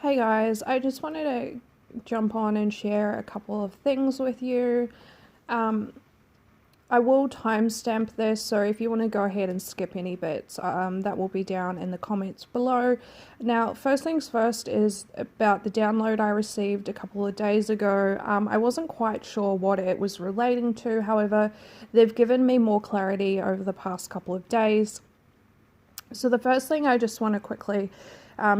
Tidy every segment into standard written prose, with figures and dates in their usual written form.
Hey guys, I just wanted to jump on and share a couple of things with you. Um, I will timestamp this, so if you want to go ahead and skip any bits, that will be down in the comments below. Now, first things first is about the download I received a couple of days ago. I wasn't quite sure what it was relating to, however, they've given me more clarity over the past couple of days. So the first thing I just want to quickly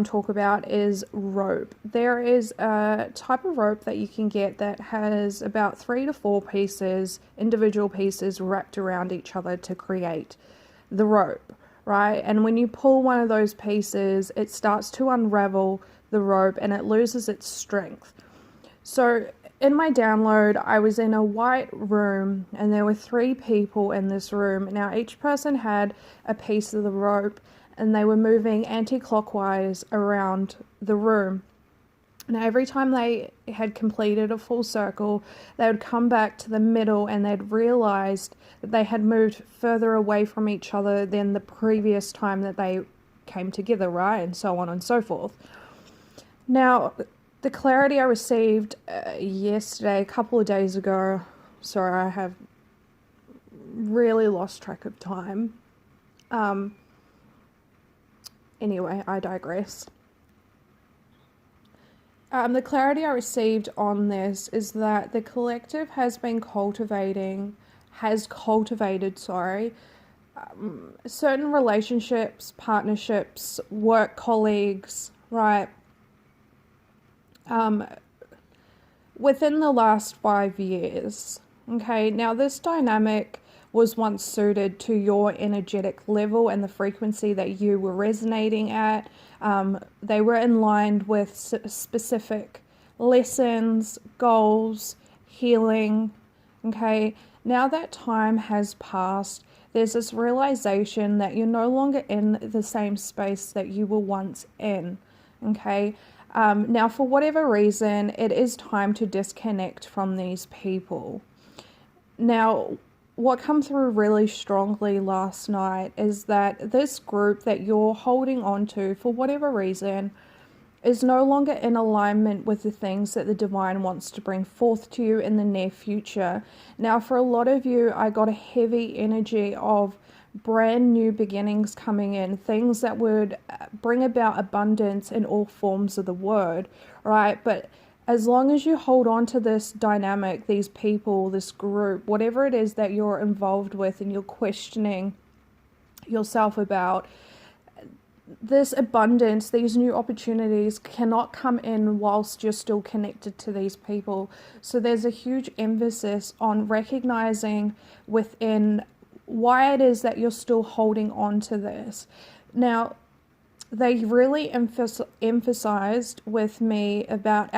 talk about is rope. There is a type of rope that you can get that has about 3 to 4 pieces, individual pieces wrapped around each other to create the rope, right? And when you pull one of those pieces, it starts to unravel the rope and it loses its strength. So in my download, I was in a white room and there were 3 people in this room. Now each person had a piece of the rope and they were moving anti-clockwise around the room. Now every time they had completed a full circle, they would come back to the middle and they'd realized that they had moved further away from each other than the previous time that they came together, right? And so on and so forth. Now, the clarity I received yesterday, a couple of days ago, sorry, I have really lost track of time. Anyway, I digress. The clarity I received on this is that the collective has cultivated, certain relationships, partnerships, work colleagues, right? Within the last 5 years. Okay, now this dynamic was once suited to your energetic level and the frequency that you were resonating at. They were in line with specific lessons, goals, healing. Okay, now that time has passed, there's this realization that you're no longer in the same space that you were once in. Okay, now for whatever reason, it is time to disconnect from these people. Now, what came through really strongly last night is that this group that you're holding on to, for whatever reason, is no longer in alignment with the things that the divine wants to bring forth to you in the near future. Now, for a lot of you, I got a heavy energy of brand new beginnings coming in, things that would bring about abundance in all forms of the word, right? But as long as you hold on to this dynamic, these people, this group, whatever it is that you're involved with and you're questioning yourself about, this abundance, these new opportunities cannot come in whilst you're still connected to these people. So there's a huge emphasis on recognizing within why it is that you're still holding on to this. Now, they really emphasized with me about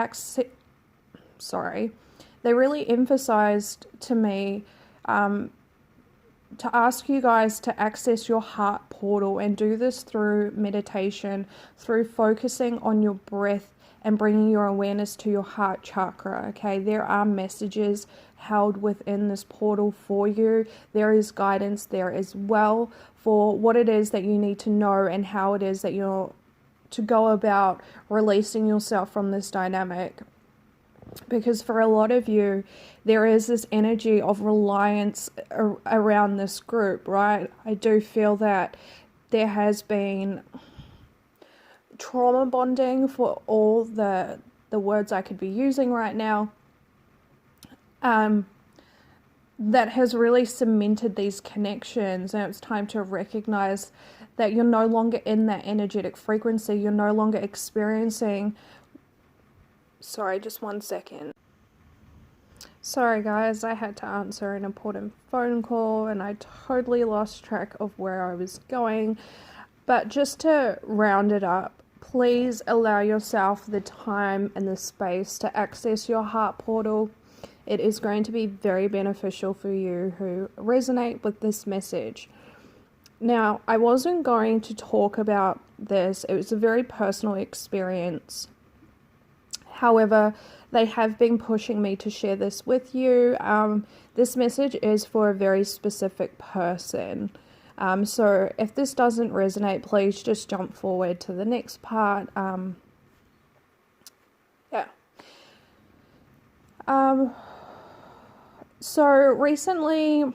they really emphasized to me to ask you guys to access your heart portal and do this through meditation, through focusing on your breath and bringing your awareness to your heart chakra. Okay, there are messages held within this portal for you. There is guidance there as well for what it is that you need to know and how it is that you're to go about releasing yourself from this dynamic. Because for a lot of you, there is this energy of reliance around this group, right? I do feel that there has been trauma bonding, for all the words I could be using right now, that has really cemented these connections, and it's time to recognize that you're no longer in that energetic frequency. You're no longer experiencing... Sorry, just one second. Sorry guys, I had to answer an important phone call and I totally lost track of where I was going. But just to round it up, please allow yourself the time and the space to access your heart portal. It is going to be very beneficial for you who resonate with this message. Now, I wasn't going to talk about this. It was a very personal experience. However, they have been pushing me to share this with you. This message is for a very specific person. So if this doesn't resonate, please just jump forward to the next part. Yeah. So recently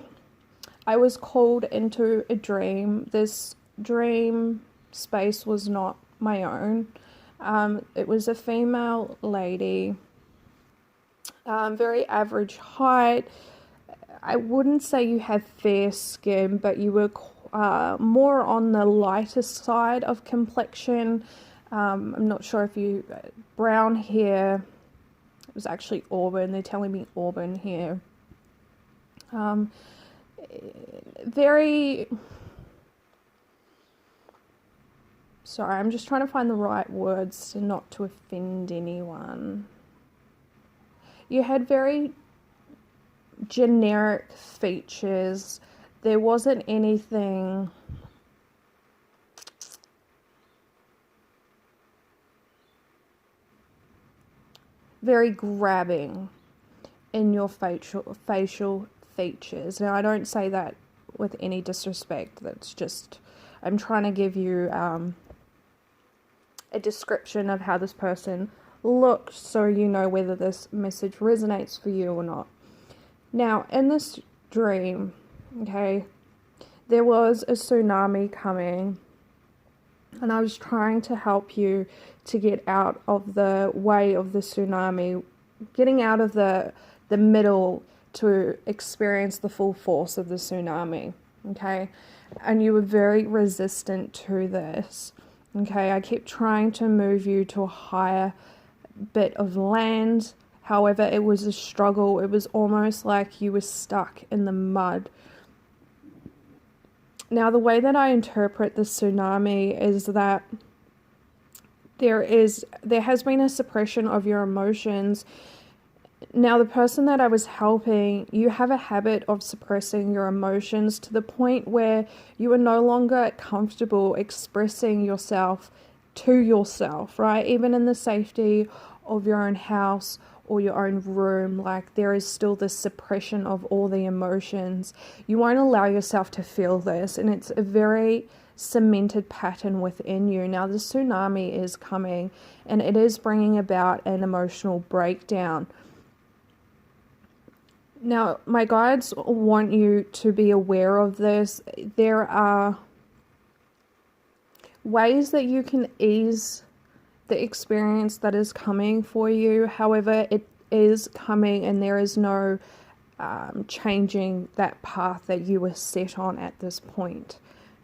I was called into a dream. This dream space was not my own. It was a female lady, very average height. I wouldn't say you have fair skin, but you were more on the lighter side of complexion. I'm not sure if you, brown hair. It was actually auburn. They're telling me auburn hair. Very, sorry, I'm just trying to find the right words not to offend anyone. You had very generic features. There wasn't anything very grabbing in your facial features. Now, I don't say that with any disrespect. That's just, I'm trying to give you a description of how this person looked so you know whether this message resonates for you or not. Now, in this dream, okay, there was a tsunami coming, and I was trying to help you to get out of the way of the tsunami, getting out of the middle to experience the full force of the tsunami, okay? And you were very resistant to this, okay? I kept trying to move you to a higher bit of land. However, it was a struggle. It was almost like you were stuck in the mud. Now, the way that I interpret the tsunami is that there has been a suppression of your emotions. Now, the person that I was helping, you have a habit of suppressing your emotions to the point where you are no longer comfortable expressing yourself to yourself, right? Even in the safety of your own house or your own room, like there is still this suppression of all the emotions. You won't allow yourself to feel this, and it's a very cemented pattern within you. Now, the tsunami is coming, and it is bringing about an emotional breakdown. Now, my guides want you to be aware of this. There are ways that you can ease the experience that is coming for you. However, it is coming, and there is no changing that path that you were set on at this point.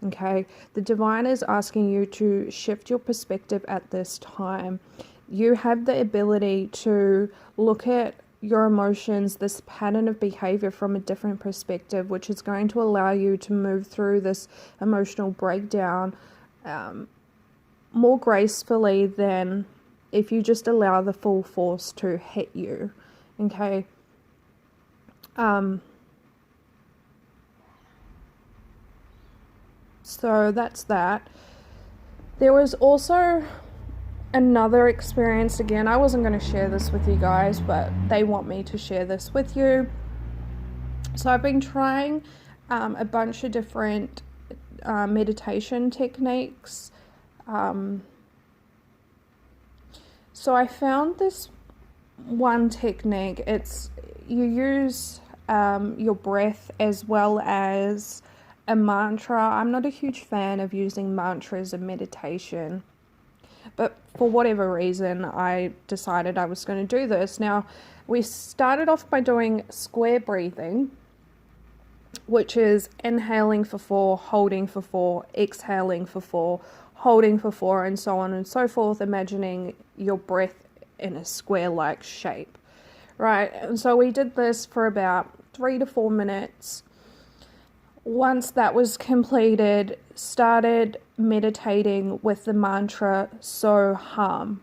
Okay, the divine is asking you to shift your perspective at this time. You have the ability to look at your emotions, this pattern of behavior, from a different perspective, which is going to allow you to move through this emotional breakdown more gracefully than if you just allow the full force to hit you. Okay. So that's that. There was also another experience. Again, I wasn't going to share this with you guys, but they want me to share this with you. So I've been trying a bunch of different meditation techniques. So I found this one technique. It's you use your breath as well as a mantra. I'm not a huge fan of using mantras in meditation, but for whatever reason, I decided I was going to do this. Now, we started off by doing square breathing, which is inhaling for 4, holding for 4, exhaling for 4, holding for 4, and so on and so forth, imagining your breath in a square-like shape, right? And so we did this for about 3 to 4 minutes. Once that was completed, started meditating with the mantra So Hum.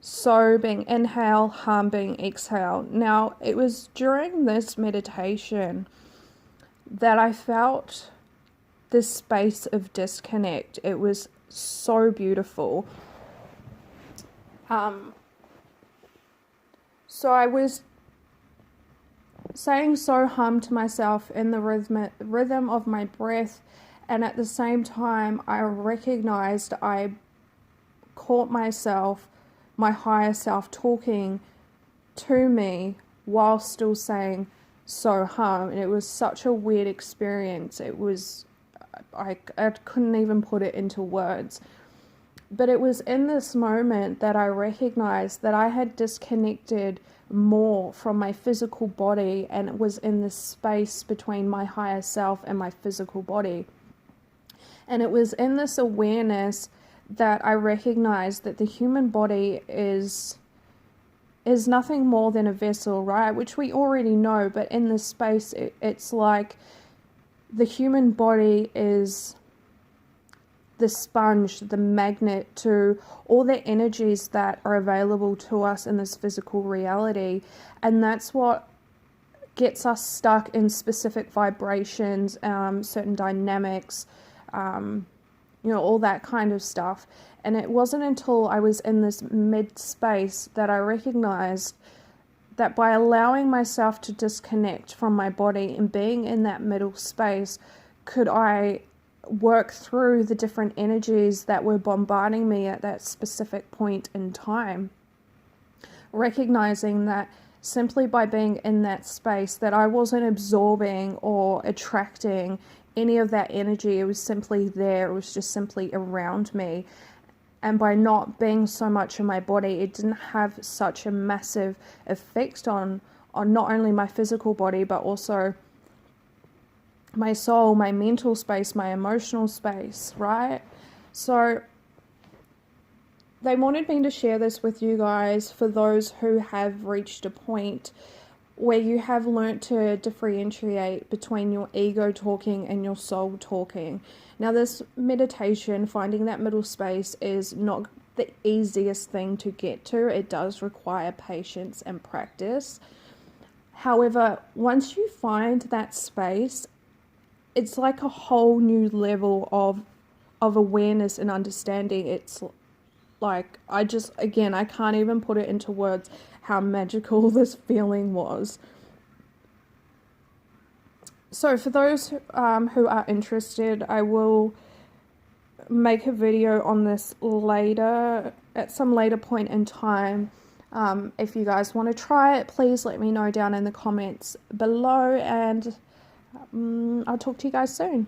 So being inhale, hum being exhale. Now, it was during this meditation that I felt this space of disconnect. It was so beautiful. So I was saying So Hum to myself in the rhythm of my breath, and at the same time I recognized I caught myself my higher self talking to me while still saying so hum. And it was such a weird experience. It was, I couldn't even put it into words. But it was in this moment that I recognized that I had disconnected more from my physical body, and it was in this space between my higher self and my physical body. And it was in this awareness that I recognized that the human body is nothing more than a vessel, right? Which we already know, but in this space, it's like the human body is the sponge, the magnet to all the energies that are available to us in this physical reality. And that's what gets us stuck in specific vibrations, certain dynamics, all that kind of stuff. And it wasn't until I was in this mid space that I recognized that by allowing myself to disconnect from my body and being in that middle space, could I work through the different energies that were bombarding me at that specific point in time. Recognizing that simply by being in that space, that I wasn't absorbing or attracting any of that energy. It was simply there. It was just simply around me. And by not being so much in my body, it didn't have such a massive effect on not only my physical body, but also my soul, my mental space, my emotional space, right? So they wanted me to share this with you guys for those who have reached a point where you have learnt to differentiate between your ego talking and your soul talking. Now, this meditation, finding that middle space, is not the easiest thing to get to. It does require patience and practice. However, once you find that space, it's like a whole new level of awareness and understanding. It's like, I can't even put it into words how magical this feeling was. So for those who are interested, I will make a video on this later, at some later point in time. If you guys want to try it, please let me know down in the comments below, and I'll talk to you guys soon.